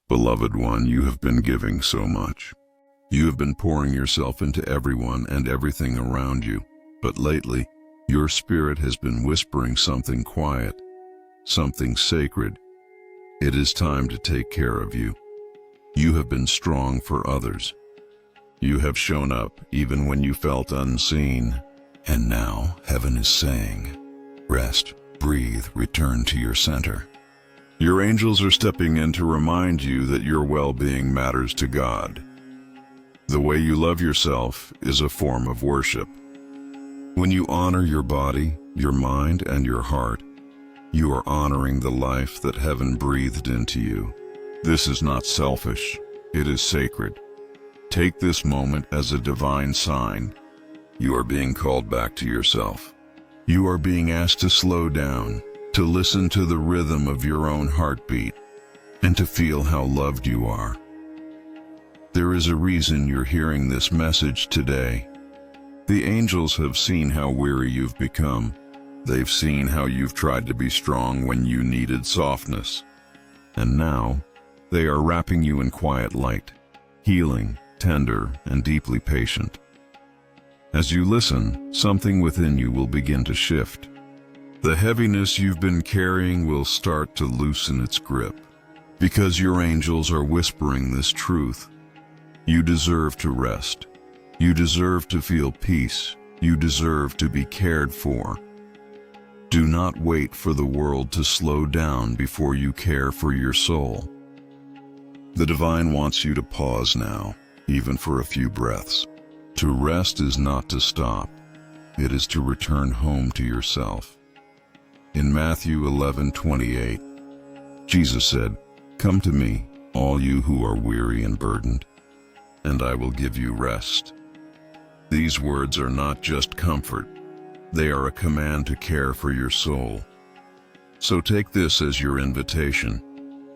Beloved one, you have been giving so much. You have been pouring yourself into everyone and everything around you, but lately, your spirit has been whispering something quiet, something sacred. It is time to take care of you. You have been strong for others. You have shown up even when you felt unseen. And now heaven is saying, rest, breathe, return to your center. Your angels are stepping in to remind you that your well-being matters to God. The way you love yourself is a form of worship. When you honor your body, your mind, and your heart, you are honoring the life that heaven breathed into you. This is not selfish, it is sacred. Take this moment as a divine sign. You are being called back to yourself. You are being asked to slow down, to listen to the rhythm of your own heartbeat, and to feel how loved you are. There is a reason you're hearing this message today. The angels have seen how weary you've become. They've seen how you've tried to be strong when you needed softness. And now, they are wrapping you in quiet light, healing, tender, and deeply patient. As you listen, something within you will begin to shift. The heaviness you've been carrying will start to loosen its grip, because your angels are whispering this truth. You deserve to rest. You deserve to feel peace. You deserve to be cared for. Do not wait for the world to slow down before you care for your soul. The divine wants you to pause now, even for a few breaths. To rest is not to stop. It is to return home to yourself. In Matthew 11:28, Jesus said, "Come to me, all you who are weary and burdened, and I will give you rest." These words are not just comfort. They are a command to care for your soul. So take this as your invitation.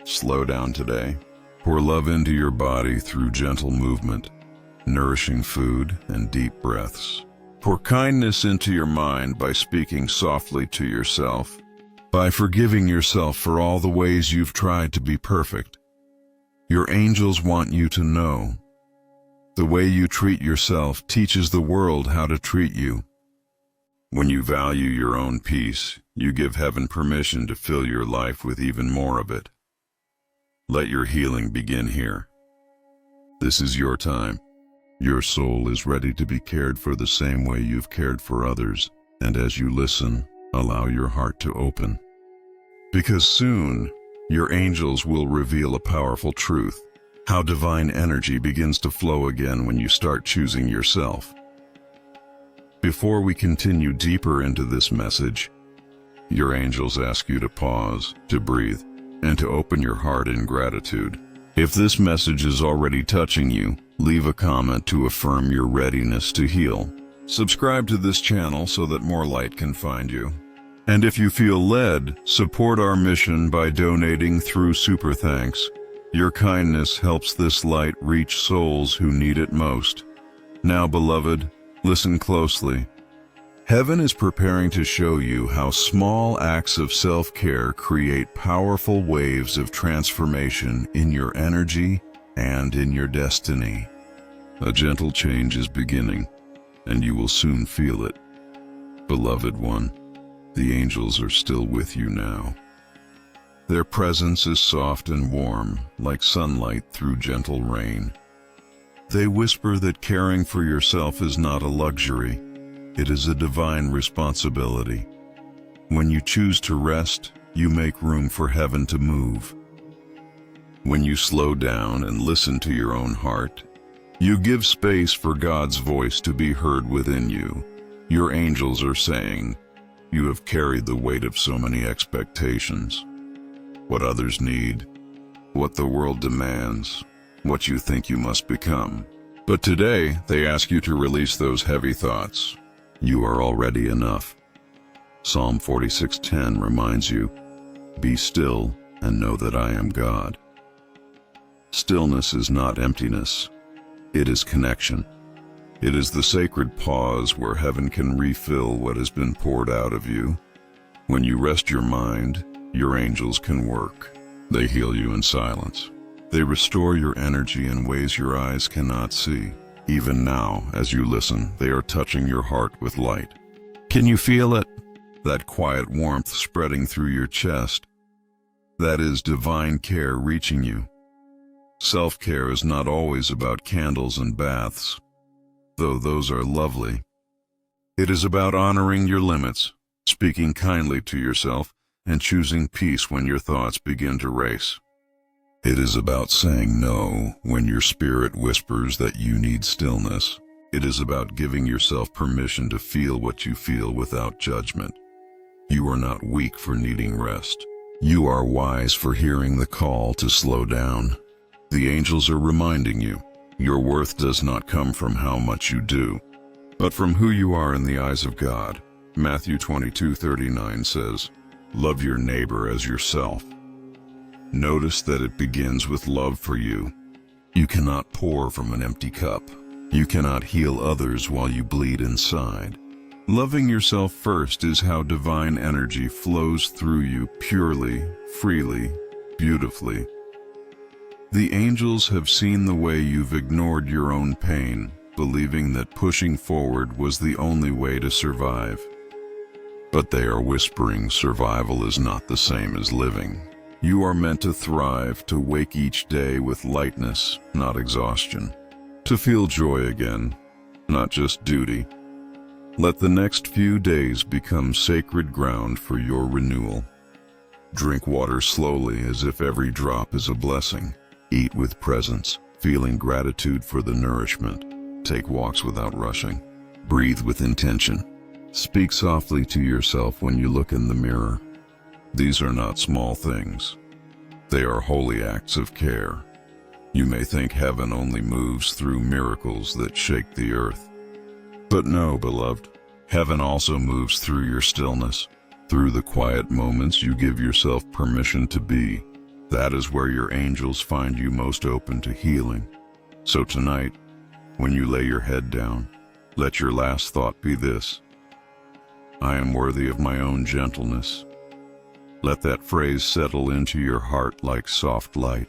Slow down today. Pour love into your body through gentle movement, nourishing food, and deep breaths. Pour kindness into your mind by speaking softly to yourself, by forgiving yourself for all the ways you've tried to be perfect. Your angels want you to know the way you treat yourself teaches the world how to treat you. When you value your own peace, you give heaven permission to fill your life with even more of it. Let your healing begin here. This is your time. Your soul is ready to be cared for the same way you've cared for others, and as you listen, allow your heart to open. Because soon, your angels will reveal a powerful truth, how divine energy begins to flow again when you start choosing yourself. Before we continue deeper into this message, your angels ask you to pause, to breathe, and to open your heart in gratitude. If this message is already touching you, leave a comment to affirm your readiness to heal. Subscribe to this channel so that more light can find you. And if you feel led, support our mission by donating through Super Thanks. Your kindness helps this light reach souls who need it most. Now, beloved, listen closely. Heaven is preparing to show you how small acts of self-care create powerful waves of transformation in your energy and in your destiny. A gentle change is beginning, and you will soon feel it. Beloved one, the angels are still with you now. Their presence is soft and warm, like sunlight through gentle rain. They whisper that caring for yourself is not a luxury. It is a divine responsibility. When you choose to rest, you make room for heaven to move. When you slow down and listen to your own heart, you give space for God's voice to be heard within you. Your angels are saying, "You have carried the weight of so many expectations. What others need, what the world demands, what you think you must become." But today, they ask you to release those heavy thoughts. You are already enough. Psalm 46:10 reminds you, "Be still and know that I am God." Stillness is not emptiness. It is connection. It is the sacred pause where heaven can refill what has been poured out of you. When you rest your mind, your angels can work. They heal you in silence. They restore your energy in ways your eyes cannot see. Even now, as you listen, they are touching your heart with light. Can you feel it? That quiet warmth spreading through your chest. That is divine care reaching you. Self-care is not always about candles and baths, though those are lovely. It is about honoring your limits, speaking kindly to yourself, and choosing peace when your thoughts begin to race. It is about saying no when your spirit whispers that you need stillness. It is about giving yourself permission to feel what you feel without judgment. You are not weak for needing rest. You are wise for hearing the call to slow down. The angels are reminding you, your worth does not come from how much you do, but from who you are in the eyes of God. Matthew 22:39 says, "Love your neighbor as yourself." Notice that it begins with love for you. You cannot pour from an empty cup. You cannot heal others while you bleed inside. Loving yourself first is how divine energy flows through you purely, freely, beautifully. The angels have seen the way you've ignored your own pain, believing that pushing forward was the only way to survive. But they are whispering survival is not the same as living. You are meant to thrive, to wake each day with lightness, not exhaustion. To feel joy again, not just duty. Let the next few days become sacred ground for your renewal. Drink water slowly as if every drop is a blessing. Eat with presence, feeling gratitude for the nourishment. Take walks without rushing. Breathe with intention. Speak softly to yourself when you look in the mirror. These are not small things. They are holy acts of care. You may think heaven only moves through miracles that shake the earth. But no, beloved, heaven also moves through your stillness, through the quiet moments you give yourself permission to be. That is where your angels find you most open to healing. So tonight, when you lay your head down, let your last thought be this: I am worthy of my own gentleness. Let that phrase settle into your heart like soft light.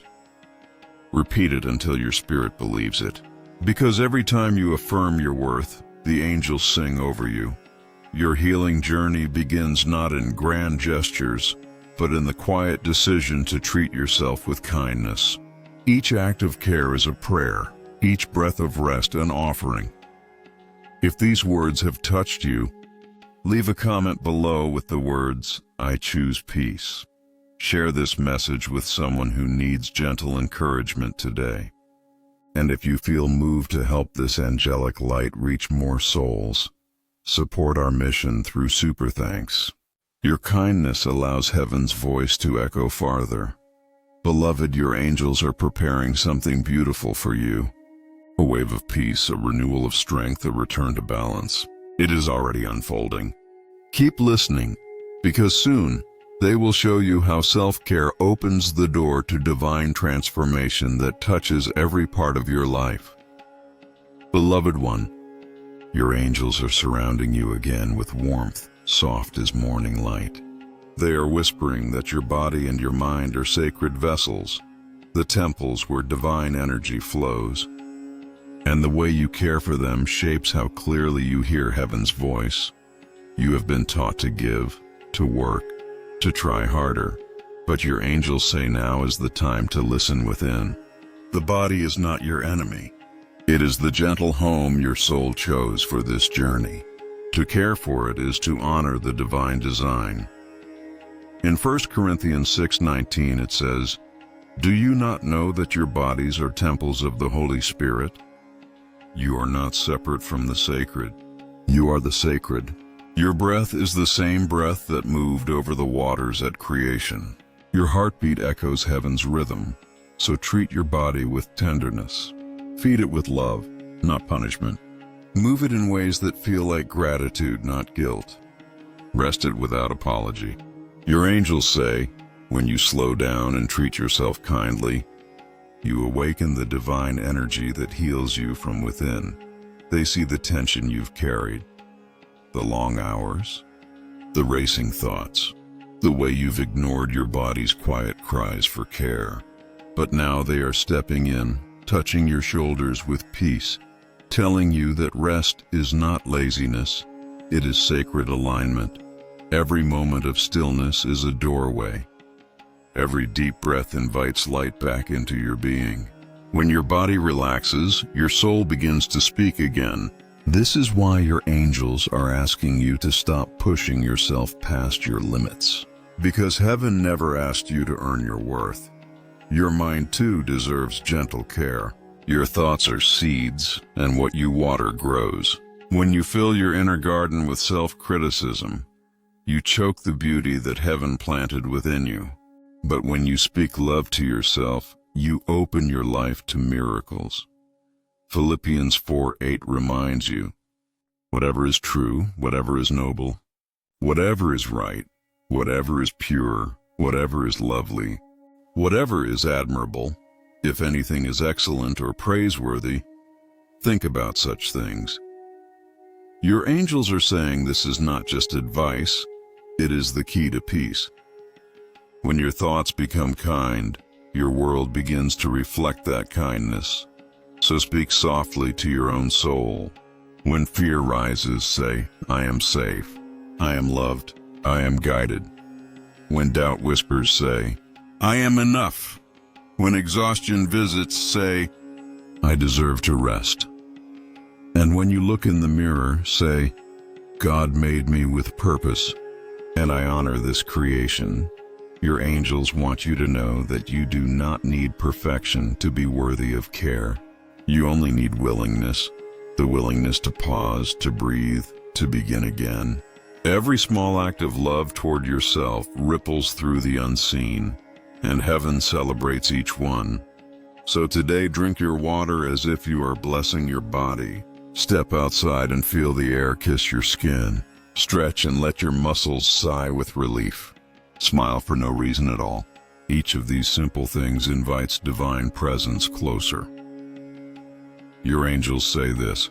Repeat it until your spirit believes it. Because every time you affirm your worth, the angels sing over you. Your healing journey begins not in grand gestures, but in the quiet decision to treat yourself with kindness. Each act of care is a prayer, each breath of rest an offering. If these words have touched you, leave a comment below with the words, "I choose peace." Share this message with someone who needs gentle encouragement today. And if you feel moved to help this angelic light reach more souls, support our mission through super thanks. Your kindness allows heaven's voice to echo farther. Beloved, your angels are preparing something beautiful for you. A wave of peace, a renewal of strength, a return to balance. It is already unfolding. Keep listening, because soon they will show you how self-care opens the door to divine transformation that touches every part of your life. Beloved one, your angels are surrounding you again with warmth, soft as morning light. They are whispering that your body and your mind are sacred vessels, the temples where divine energy flows. And the way you care for them shapes how clearly you hear heaven's voice. You have been taught to give, to work, to try harder, but your angels say now is the time to listen within. The body is not your enemy. It is the gentle home your soul chose for this journey. To care for it is to honor the divine design. In 1 Corinthians 6:19 it says, "Do you not know that your bodies are temples of the Holy Spirit? You are not separate from the sacred. You are the sacred. Your breath is the same breath that moved over the waters at creation. Your heartbeat echoes heaven's rhythm, so treat your body with tenderness. Feed it with love, not punishment. Move it in ways that feel like gratitude, not guilt. Rest it without apology." Your angels say, when you slow down and treat yourself kindly, you awaken the divine energy that heals you from within. They see the tension you've carried, the long hours, the racing thoughts, the way you've ignored your body's quiet cries for care. But now they are stepping in, touching your shoulders with peace, telling you that rest is not laziness, it is sacred alignment. Every moment of stillness is a doorway. Every deep breath invites light back into your being. When your body relaxes, your soul begins to speak again. This is why your angels are asking you to stop pushing yourself past your limits. Because heaven never asked you to earn your worth. Your mind too deserves gentle care. Your thoughts are seeds, and what you water grows. When you fill your inner garden with self-criticism, you choke the beauty that heaven planted within you. But when you speak love to yourself, you open your life to miracles. Philippians 4:8 reminds you, whatever is true, whatever is noble, whatever is right, whatever is pure, whatever is lovely, whatever is admirable, if anything is excellent or praiseworthy, think about such things. Your angels are saying this is not just advice, it is the key to peace. When your thoughts become kind, your world begins to reflect that kindness. So speak softly to your own soul. When fear rises, say, I am safe, I am loved, I am guided. When doubt whispers, say, I am enough. When exhaustion visits, say, I deserve to rest. And when you look in the mirror, say, God made me with purpose, and I honor this creation. Your angels want you to know that you do not need perfection to be worthy of care. You only need willingness, the willingness to pause, to breathe, to begin again. Every small act of love toward yourself ripples through the unseen, and heaven celebrates each one. So today, drink your water as if you are blessing your body. Step outside and feel the air kiss your skin. Stretch and let your muscles sigh with relief. Smile for no reason at all. Each of these simple things invites divine presence closer. Your angels say this: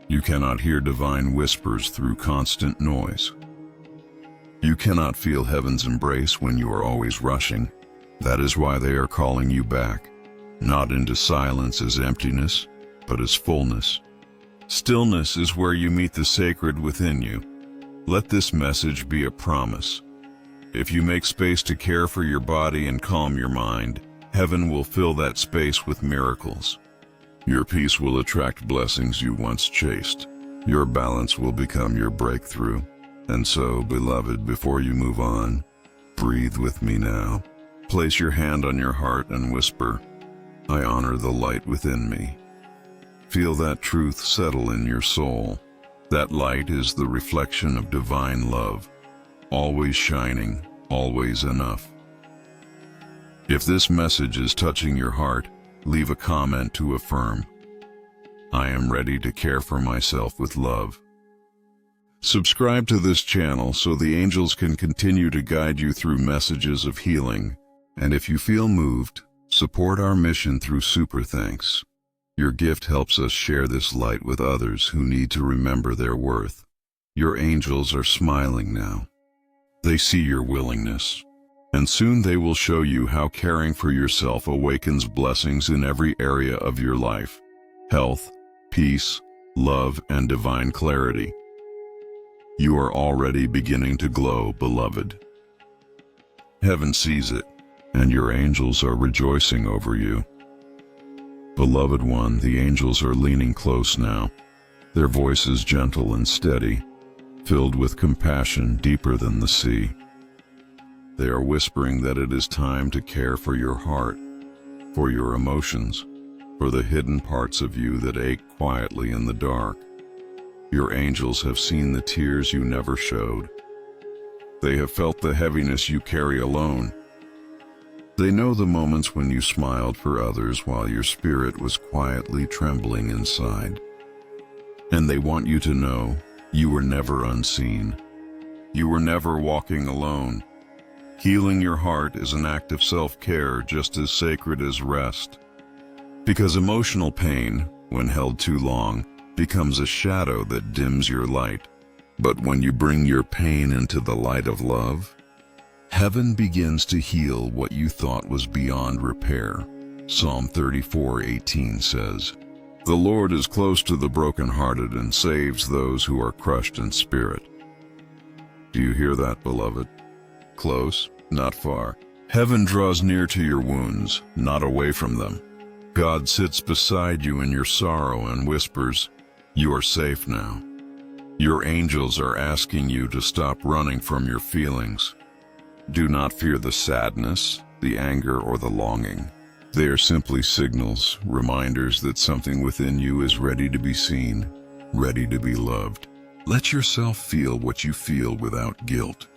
you cannot hear divine whispers through constant noise. You cannot feel heaven's embrace when you are always rushing. That is why they are calling you back, not into silence as emptiness, but as fullness. Stillness is where you meet the sacred within you. Let this message be a promise. If you make space to care for your body and calm your mind, heaven will fill that space with miracles. Your peace will attract blessings you once chased. Your balance will become your breakthrough. And so, beloved, before you move on, breathe with me now. Place your hand on your heart and whisper, I honor the light within me. Feel that truth settle in your soul. That light is the reflection of divine love, always shining, always enough. If this message is touching your heart, leave a comment to affirm, I am ready to care for myself with love. Subscribe to this channel so the angels can continue to guide you through messages of healing. And if you feel moved, support our mission through super thanks. Your gift helps us share this light with others who need to remember their worth. Your angels are smiling now. They see your willingness, and soon they will show you how caring for yourself awakens blessings in every area of your life: health, peace, love, and divine clarity. You are already beginning to glow, beloved. Heaven sees it, and your angels are rejoicing over you. Beloved one, the angels are leaning close now, their voices gentle and steady, filled with compassion deeper than the sea. They are whispering that it is time to care for your heart, for your emotions, for the hidden parts of you that ache quietly in the dark. Your angels have seen the tears you never showed. They have felt the heaviness you carry alone. They know the moments when you smiled for others while your spirit was quietly trembling inside. And they want you to know you were never unseen. You were never walking alone. Healing your heart is an act of self-care just as sacred as rest. Because emotional pain, when held too long, becomes a shadow that dims your light. But when you bring your pain into the light of love, Heaven begins to heal what you thought was beyond repair. Psalm 34:18 says, "The Lord is close to the brokenhearted and saves those who are crushed in spirit." Do you hear that, beloved? Close, not far. Heaven draws near to your wounds, not away from them. God sits beside you in your sorrow and whispers, "You are safe now." Your angels are asking you to stop running from your feelings. Do not fear the sadness, the anger, or the longing. They are simply signals, reminders that something within you is ready to be seen, ready to be loved. Let yourself feel what you feel without guilt.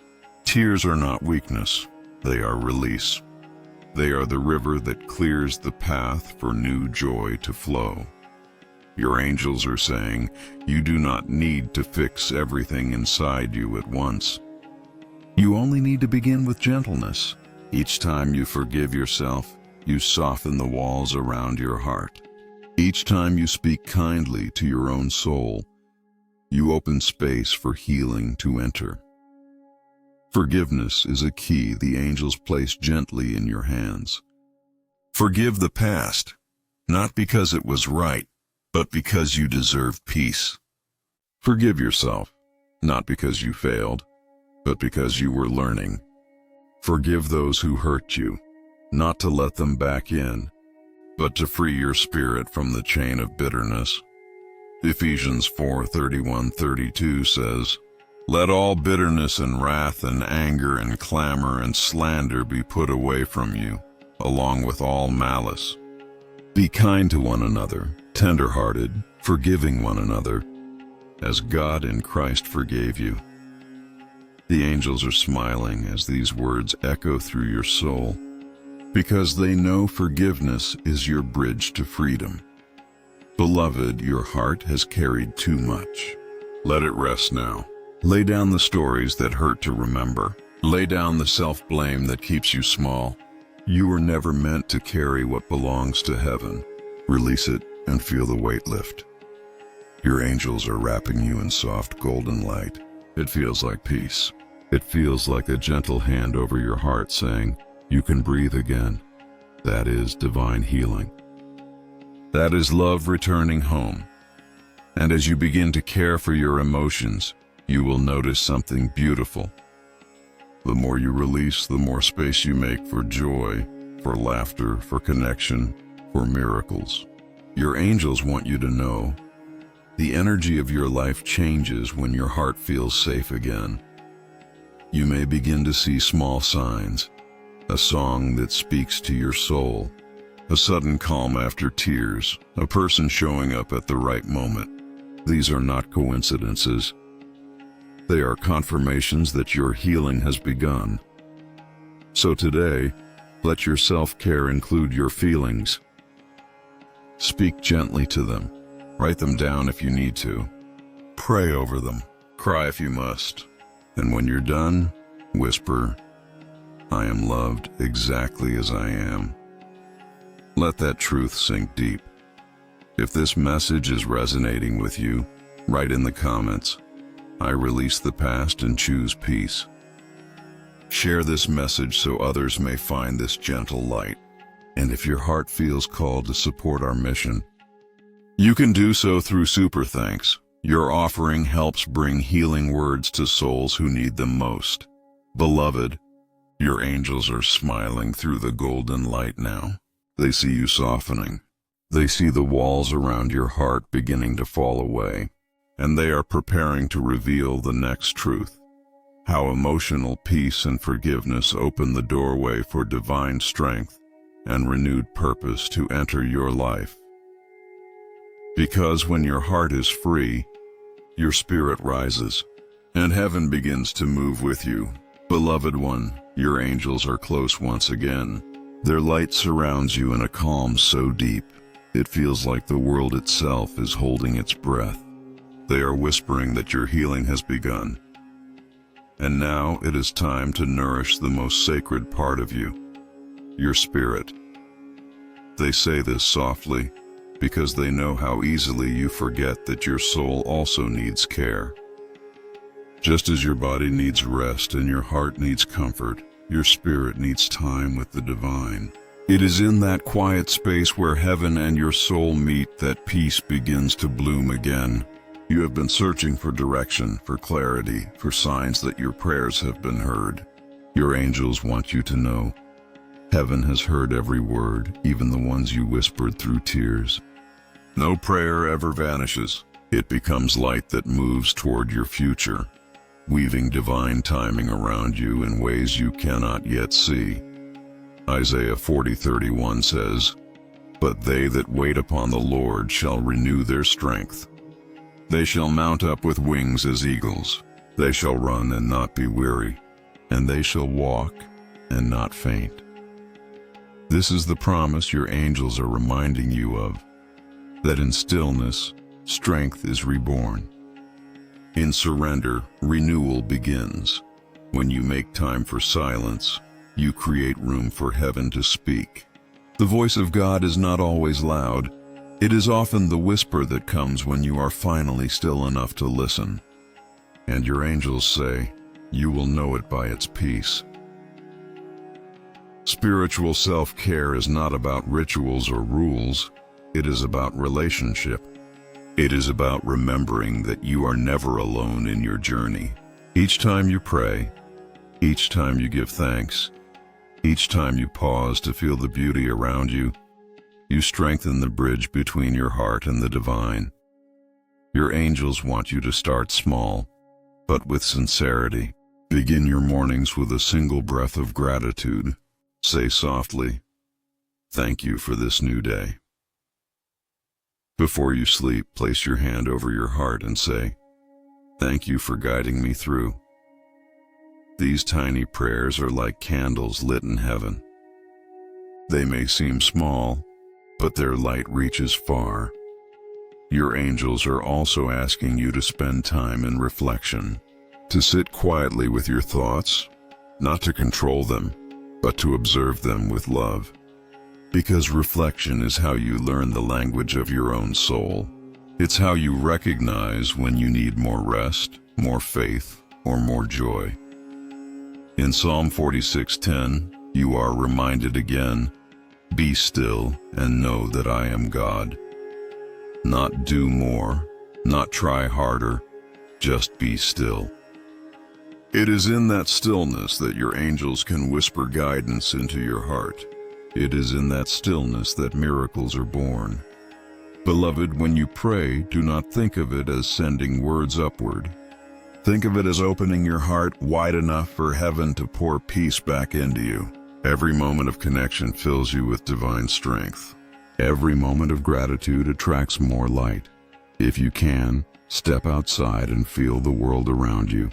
Tears are not weakness, they are release. They are the river that clears the path for new joy to flow. Your angels are saying, you do not need to fix everything inside you at once. You only need to begin with gentleness. Each time you forgive yourself, you soften the walls around your heart. Each time you speak kindly to your own soul, you open space for healing to enter. Forgiveness is a key the angels place gently in your hands. Forgive the past, not because it was right, but because you deserve peace. Forgive yourself, not because you failed, but because you were learning. Forgive those who hurt you, not to let them back in, but to free your spirit from the chain of bitterness. Ephesians 4:31-32 says, "Let all bitterness and wrath and anger and clamor and slander be put away from you, along with all malice. Be kind to one another, tender-hearted, forgiving one another, as God in Christ forgave you." The angels are smiling as these words echo through your soul, because they know forgiveness is your bridge to freedom. Beloved, your heart has carried too much. Let it rest now. Lay down the stories that hurt to remember. Lay down the self-blame that keeps you small. You were never meant to carry what belongs to heaven. Release it and feel the weight lift. Your angels are wrapping you in soft golden light. It feels like peace. It feels like a gentle hand over your heart saying, "You can breathe again." That is divine healing. That is love returning home. And as you begin to care for your emotions, you will notice something beautiful. The more you release, the more space you make for joy, for laughter, for connection, for miracles. Your angels want you to know the energy of your life changes when your heart feels safe again. You may begin to see small signs, a song that speaks to your soul, a sudden calm after tears, a person showing up at the right moment. These are not coincidences. They are confirmations that your healing has begun. So today, let your self-care include your feelings. Speak gently to them. Write them down if you need to. Pray over them. Cry if you must. And when you're done, whisper, "I am loved exactly as I am." Let that truth sink deep. If this message is resonating with you, write in the comments, "I release the past and choose peace." Share this message so others may find this gentle light. And if your heart feels called to support our mission, you can do so through Super Thanks. Your offering helps bring healing words to souls who need them most. Beloved, your angels are smiling through the golden light now. They see you softening. They see the walls around your heart beginning to fall away, and they are preparing to reveal the next truth. How emotional peace and forgiveness open the doorway for divine strength and renewed purpose to enter your life. Because when your heart is free, your spirit rises, and heaven begins to move with you. Beloved one, your angels are close once again. Their light surrounds you in a calm so deep, it feels like the world itself is holding its breath. They are whispering that your healing has begun. And now it is time to nourish the most sacred part of you, your spirit. They say this softly, because they know how easily you forget that your soul also needs care. Just as your body needs rest and your heart needs comfort, your spirit needs time with the divine. It is in that quiet space where heaven and your soul meet that peace begins to bloom again. You have been searching for direction, for clarity, for signs that your prayers have been heard. Your angels want you to know. Heaven has heard every word, even the ones you whispered through tears. No prayer ever vanishes. It becomes light that moves toward your future, weaving divine timing around you in ways you cannot yet see. Isaiah 40:31 says, "But they that wait upon the Lord shall renew their strength. They shall mount up with wings as eagles. They shall run and not be weary, and they shall walk and not faint." This is the promise your angels are reminding you of, that in stillness, strength is reborn. In surrender, renewal begins. When you make time for silence, you create room for heaven to speak. The voice of God is not always loud. It is often the whisper that comes when you are finally still enough to listen. And your angels say, you will know it by its peace. Spiritual self-care is not about rituals or rules. It is about relationship. It is about remembering that you are never alone in your journey. Each time you pray, each time you give thanks, each time you pause to feel the beauty around you, you strengthen the bridge between your heart and the divine. Your angels want you to start small, but with sincerity. Begin your mornings with a single breath of gratitude. Say softly, "Thank you for this new day." Before you sleep, place your hand over your heart and say, "Thank you for guiding me through." These tiny prayers are like candles lit in heaven. They may seem small, but their light reaches far. Your angels are also asking you to spend time in reflection, to sit quietly with your thoughts, not to control them, but to observe them with love. Because reflection is how you learn the language of your own soul. It's how you recognize when you need more rest, more faith, or more joy. In Psalm 46:10, you are reminded again, "Be still and know that I am God." Not do more, not try harder, just be still. It is in that stillness that your angels can whisper guidance into your heart. It is in that stillness that miracles are born. Beloved, when you pray, do not think of it as sending words upward. Think of it as opening your heart wide enough for heaven to pour peace back into you. Every moment of connection fills you with divine strength. Every moment of gratitude attracts more light. If you can, step outside and feel the world around you.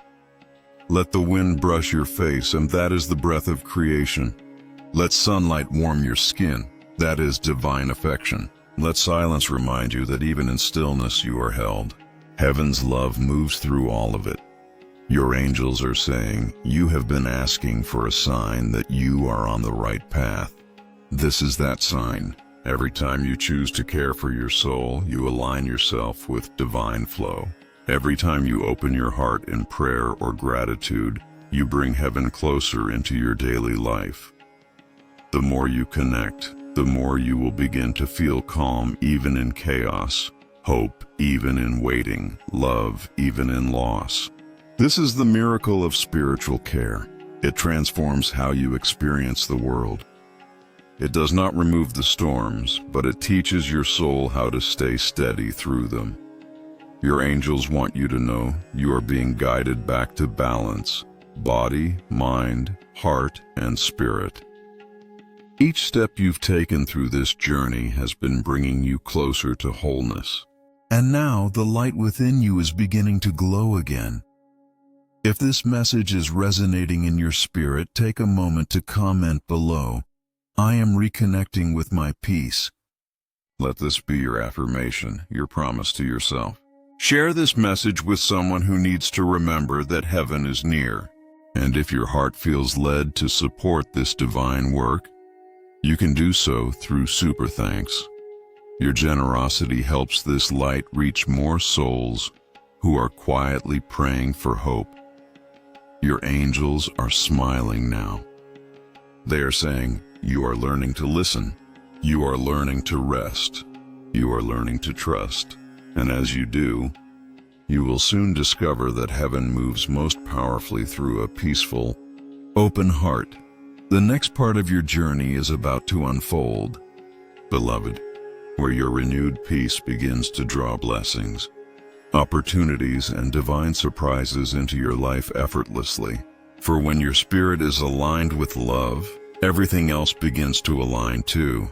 Let the wind brush your face, and that is the breath of creation. Let sunlight warm your skin. That is divine affection. Let silence remind you that even in stillness you are held. Heaven's love moves through all of it. Your angels are saying, you have been asking for a sign that you are on the right path. This is that sign. Every time you choose to care for your soul, you align yourself with divine flow. Every time you open your heart in prayer or gratitude, you bring heaven closer into your daily life. The more you connect, the more you will begin to feel calm even in chaos, hope even in waiting, love even in loss. This is the miracle of spiritual care. It transforms how you experience the world. It does not remove the storms, but it teaches your soul how to stay steady through them. Your angels want you to know you are being guided back to balance, body, mind, heart, and spirit. Each step you've taken through this journey has been bringing you closer to wholeness. And now the light within you is beginning to glow again. If this message is resonating in your spirit, take a moment to comment below. I am reconnecting with my peace. Let this be your affirmation, your promise to yourself. Share this message with someone who needs to remember that heaven is near. And if your heart feels led to support this divine work, you can do so through Super Thanks. Your generosity helps this light reach more souls who are quietly praying for hope. Your angels are smiling now. They are saying, you are learning to listen. You are learning to rest. You are learning to trust. And as you do, you will soon discover that heaven moves most powerfully through a peaceful, open heart. The next part of your journey is about to unfold, beloved, where your renewed peace begins to draw blessings, opportunities, and divine surprises into your life effortlessly. For when your spirit is aligned with love, everything else begins to align too.